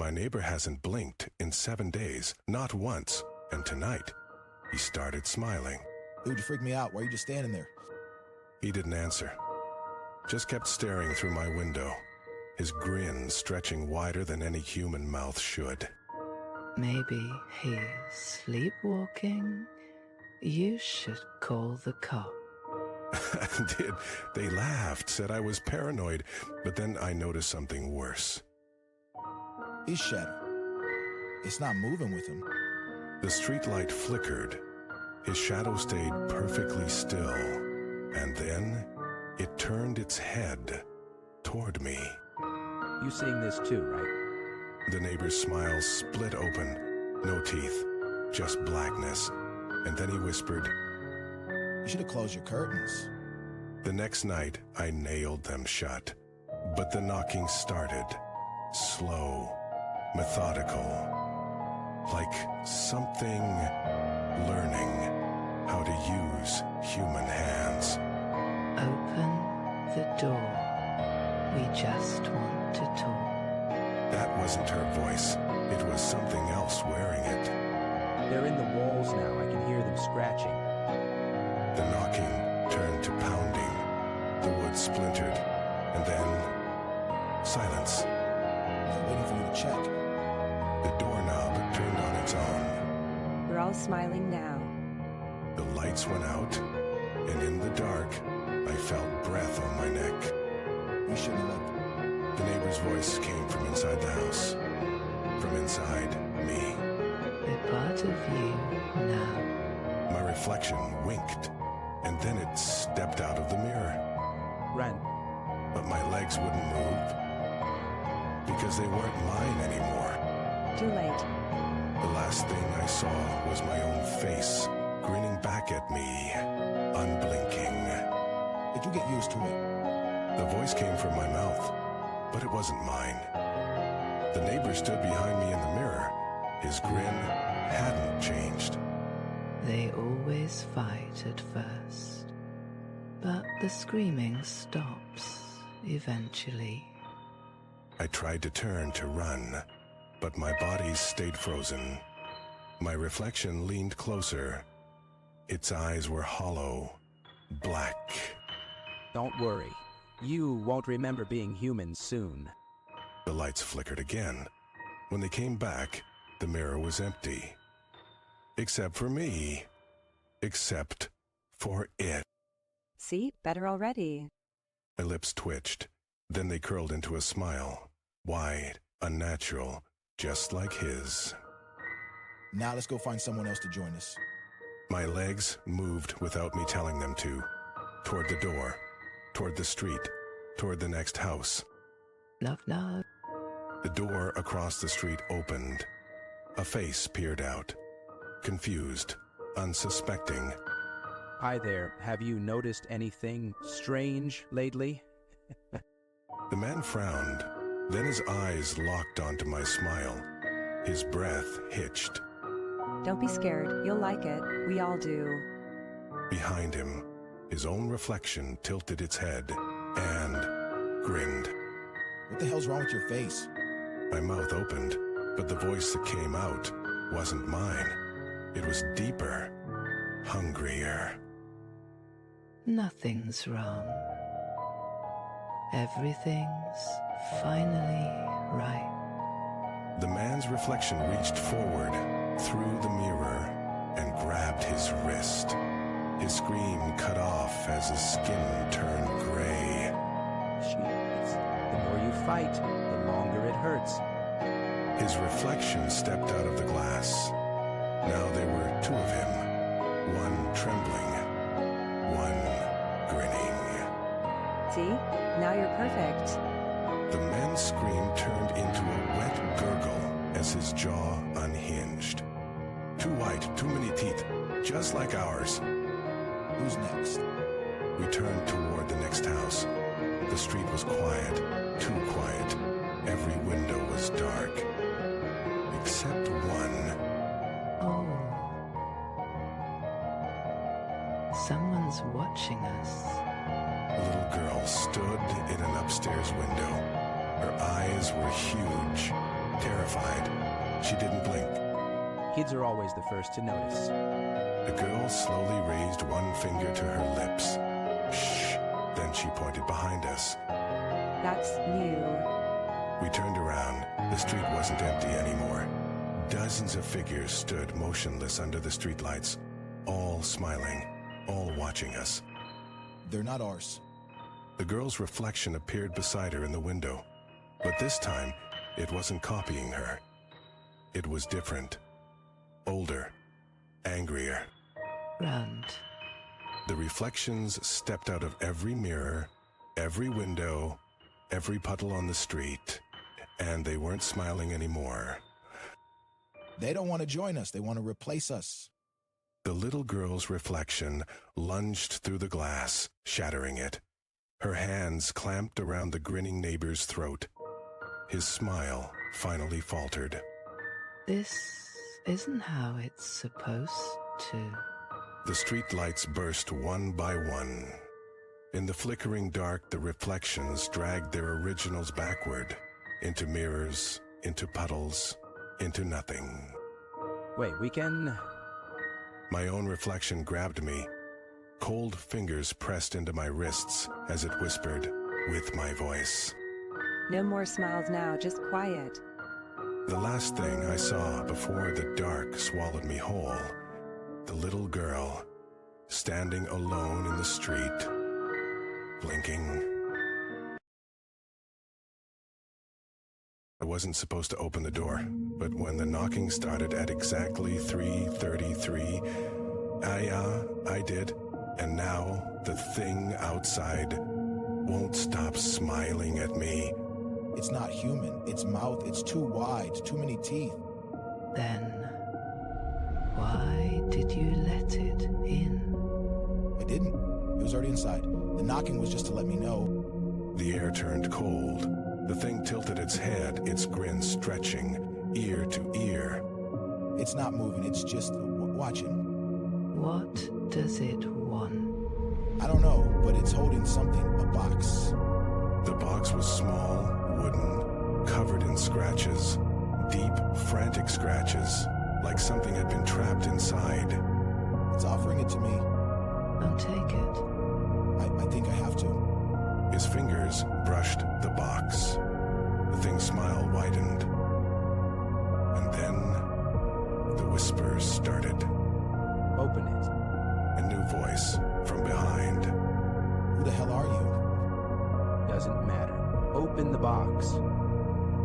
My neighbor hasn't blinked in 7 days, not once, and tonight, he started smiling. Dude, you freaked me out. Why are you just standing there? He didn't answer, just kept staring through my window, his grin stretching wider than any human mouth should. Maybe he's sleepwalking. You should call the cop. They laughed, said I was paranoid, but then I noticed something worse. His shadow. It's not moving with him. The streetlight flickered. His shadow stayed perfectly still, and then it turned its head toward me. You seeing this too, right? The neighbor's smile split open, no teeth, just blackness, and then he whispered, You should have closed your curtains. The next night, I nailed them shut, but the knocking started, slow, methodical, like something learning how to use human hands. Open the door. We just want to talk. That wasn't her voice. It was something else wearing it. They're in the walls now. I can hear them scratching. The knocking turned to pounding. The wood splintered, and then silence. I'm waiting for you to check. The doorknob turned on its own. We're all smiling now. The lights went out, and in the dark, I felt breath on my neck. You shouldn't have looked. The neighbor's voice came from inside the house. From inside me. A part of you now. My reflection winked, and then it stepped out of the mirror. Ren, But my legs wouldn't move, because they weren't mine anymore. Too late. The last thing I saw was my own face, grinning back at me, unblinking. Did you get used to it? The voice came from my mouth, but it wasn't mine. The neighbor stood behind me in the mirror. His grin hadn't changed. They always fight at first, but the screaming stops eventually. I tried to turn to run, but my body stayed frozen. My reflection leaned closer. Its eyes were hollow, black. don't worry. You won't remember being human soon. The lights flickered again. When they came back, the mirror was empty. Except for me. Except for it. See? Better already. My lips twitched. Then they curled into a smile. Wide, unnatural, just like his. Now let's go find someone else to join us. My legs moved without me telling them to. Toward the door. Toward the street. Toward the next house. Knock, knock. The door across the street opened. A face peered out. Confused. Unsuspecting. Hi there. Have you noticed anything strange lately? The man frowned. Then his eyes locked onto my smile. His breath hitched. Don't be scared. You'll like it. We all do. Behind him, his own reflection tilted its head and grinned. What the hell's wrong with your face? My mouth opened, but the voice that came out wasn't mine. It was deeper, hungrier. Nothing's wrong. Everything's finally right. The man's reflection reached forward, through the mirror, and grabbed his wrist. His scream cut off as his skin turned gray. Jeez. The more you fight, the longer it hurts. His reflection stepped out of the glass. Now there were two of him, one trembling, one grinning. See? Now you're perfect. The man's scream turned into a wet gurgle as his jaw unhinged. Too white, too many teeth, just like ours. Who's next? We turned toward the next house. The street was quiet, too quiet. Every window was dark, except one. Oh. Someone's watching us. A little girl stood in an upstairs window. Her eyes were huge, terrified. She didn't blink. Kids are always the first to notice. The girl slowly raised one finger to her lips. Shh. Then she pointed behind us. That's you. We turned around. The street wasn't empty anymore. Dozens of figures stood motionless under the streetlights, all smiling, all watching us. They're not ours. The girl's reflection appeared beside her in the window, but this time it wasn't copying her. It was different, older, angrier. Grant. The reflections stepped out of every mirror, every window, every puddle on the street, and they weren't smiling anymore. They don't want to join us. They want to replace us. The little girl's reflection lunged through the glass, shattering it. Her hands clamped around the grinning neighbor's throat. His smile finally faltered. This isn't how it's supposed to. The streetlights burst one by one. In the flickering dark, the reflections dragged their originals backward, into mirrors, into puddles, into nothing. Wait, we can... My own reflection grabbed me. Cold fingers pressed into my wrists as it whispered, with my voice. No more smiles now, just quiet. The last thing I saw before the dark swallowed me whole, the little girl, standing alone in the street, blinking. I wasn't supposed to open the door, but when the knocking started at exactly 3:33, I did, and now the thing outside won't stop smiling at me. It's not human. Its mouth, it's too wide, too many teeth. Then, why did you let it in? I didn't. It was already inside. The knocking was just to let me know. The air turned cold. The thing tilted its head, its grin stretching, ear to ear. It's not moving. It's just watching. What does it want? I don't know, but it's holding something, a box. The box was small, wooden, covered in scratches, deep, frantic scratches, like something had been trapped inside. It's offering it to me. I'll take it. I think I have to. His fingers brushed the box. The thing's smile widened. And then the whispers started. Open it. A new voice from behind. Who the hell are you? Doesn't matter. Open the box.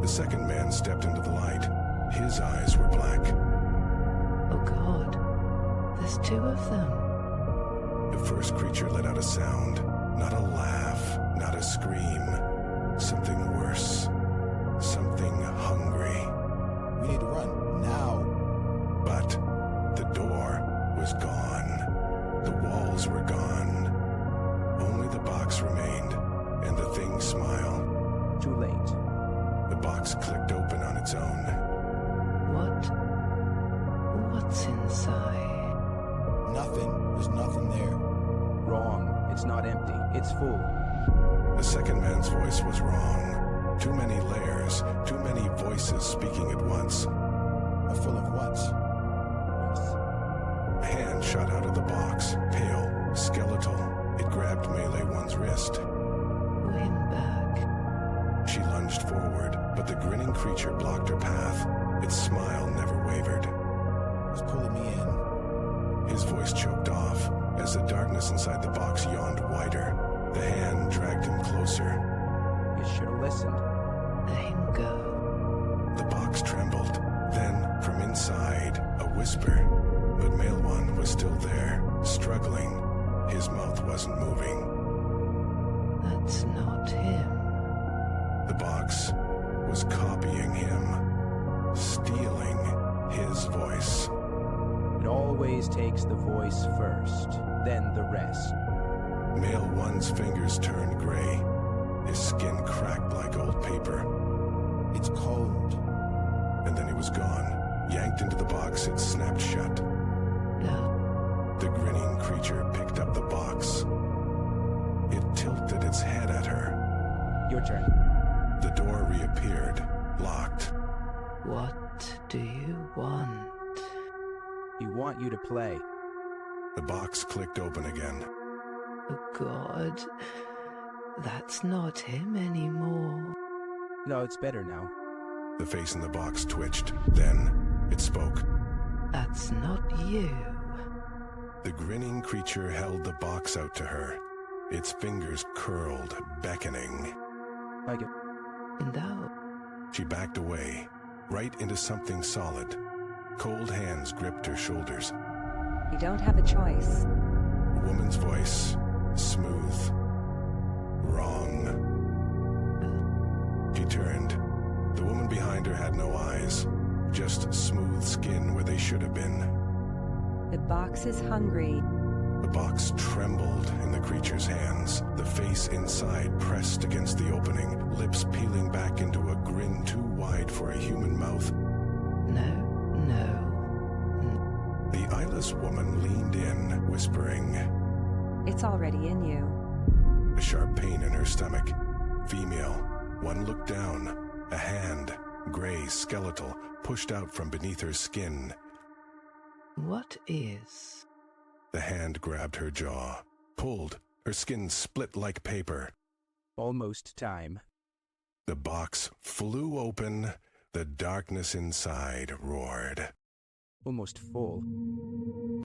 The second man stepped into the light. His eyes were black. Oh God, there's two of them. The first creature let out a sound. Not a laugh, not a scream. Something worse. Something hungry. We need to run, now. But the door was gone. The walls were gone. Only the box remained, and the thing's smile. Too late. The box clicked open on its own. What's inside? Nothing. There's nothing there. Wrong. It's not empty. It's full. The second man's voice was wrong. Too many layers, too many voices speaking at once. Full of what? A hand shot out of the box, pale, skeletal. It grabbed Melee One's wrist. Win back. She lunged forward, but the grinning creature blocked her path. Its smile never wavered. It's pulling me in. His voice choked off as the darkness inside the box yawned wider. The hand dragged him closer. You should have listened. Let him go. The box trembled. Then, from inside, a whisper. But Male One was still there, struggling. His mouth wasn't moving. That's not him. The box was copying him, stealing his voice. It always takes the voice first, then the rest. Male One's fingers turned gray. His skin cracked like old paper. It's cold. And then he was gone. Yanked into the box, it snapped shut. Blood. The grinning creature picked up the box. It tilted its head at her. Your turn. The door reappeared, locked. You want you to play. The box clicked open again. Oh God, that's not him anymore. No, it's better now. The face in the box twitched. Then it spoke. That's not you. The grinning creature held the box out to her. Its fingers curled, beckoning. Like it. No. She backed away, right into something solid. Cold hands gripped her shoulders. You don't have a choice. A woman's voice, smooth. Wrong. She turned. The woman behind her had no eyes, just smooth skin where they should have been. The box is hungry. The box trembled in the creature's hands, the face inside pressed against the opening, lips peeling back into a grin too wide for a human mouth. No. The eyeless woman leaned in, whispering. It's already in you. A sharp pain in her stomach. Female. One looked down. A hand, gray, skeletal, pushed out from beneath her skin. What is? The hand grabbed her jaw, pulled. Her skin split like paper. Almost time. The box flew open. The darkness inside roared. Almost full.